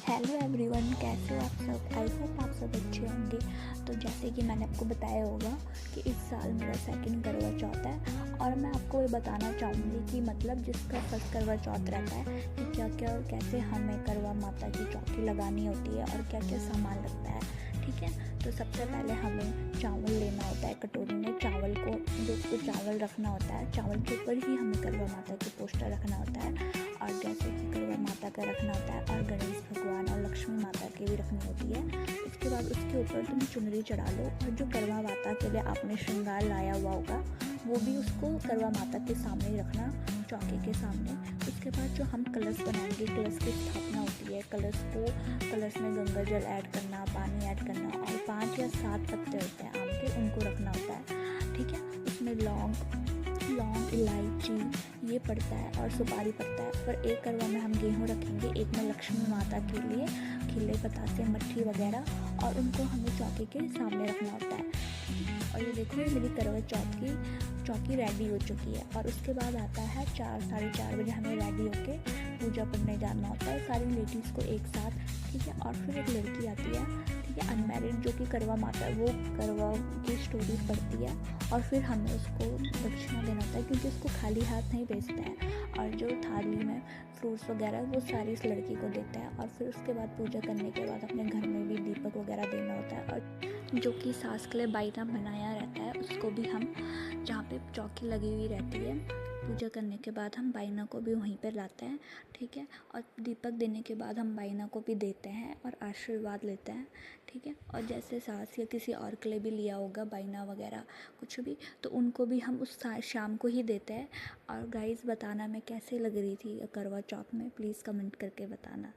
Hello everyone, कैसे हो आप सब। आई होप आप सब अच्छे होंगे। तो जैसे कि मैंने आपको बताया होगा कि इस साल मेरा सेकंड करवा चौथ है और मैं आपको ये बताना चाहूँगी कि मतलब जिसका फर्स्ट करवा चौथ रहता है कि क्या क्या कैसे हमें करवा माता की चौकी लगानी होती है और क्या क्या सामान लगता है। ठीक है, तो सबसे पहले हमें चावल लेना होता है। कटोरी में चावल को जो उसको चावल रखना होता है, चावल के ऊपर ही हमें करवा माता की पोस्टर रखना होता है। और जैसे कि करवा माता का रखना होता है और गणेश भगवान और लक्ष्मी माता की भी रखनी होती है। उसके बाद उसके ऊपर तुम चुनरी चढ़ा लो और जो करवा माता के लिए आपने श्रृंगार लाया हुआ होगा वो भी उसको करवा माता के सामने ही रखना, चौकी के सामने। उसके बाद जो हम कलश बनाएंगे, कलश की स्थापना होती है। कलश में गंगा जल ऐड करना, पानी ऐड करना और 5 या 7 पत्ते होते हैं आम के, उनको रखना होता है। ठीक है, उसमें लौंग इलायची ये पड़ता है और सुपारी पड़ता है। पर एक करवा में हम गेहूँ रखेंगे, एक में लक्ष्मी माता के लिए खिले बतासे, मट्ठी वगैरह, और उनको हमें चौकी के सामने रखना होता है। और ये देखो, ये मेरी करवा चौथ की चौकी रेडी हो चुकी है। और उसके बाद आता है 4-4:30 बजे हमें रेडी होके पूजा करने जाना होता है सारी लेडीज़ को एक साथ। ठीक है, और फिर एक लड़की आती है, ठीक है, अनमैरिड, जो कि करवा माता है, वो करवा की स्टोरी पढ़ती है और फिर हमें उसको दक्षिणा देना होता है क्योंकि उसको खाली हाथ नहीं भेजता है। और जो थाली में फ्रूट्स वगैरह वो सारी इस लड़की को देता है। और फिर उसके बाद पूजा करने के बाद अपने घर में भी दीपक वगैरह देना होता है। और जो कि सास के लिए बाइना बनाया रहता है उसको भी हम, जहाँ पे चौकी लगी हुई रहती है, पूजा करने के बाद हम बाइना को भी वहीं पर लाते हैं। ठीक है, और दीपक देने के बाद हम बाइना को भी देते हैं और आशीर्वाद लेते हैं। ठीक है, और जैसे सास या किसी और के लिए भी लिया होगा बाइना वगैरह कुछ भी, तो उनको भी हम उस शाम को ही देते हैं। और गाइस, बताना मैं कैसे लग रही थी करवा चौथ में, प्लीज़ कमेंट करके बताना।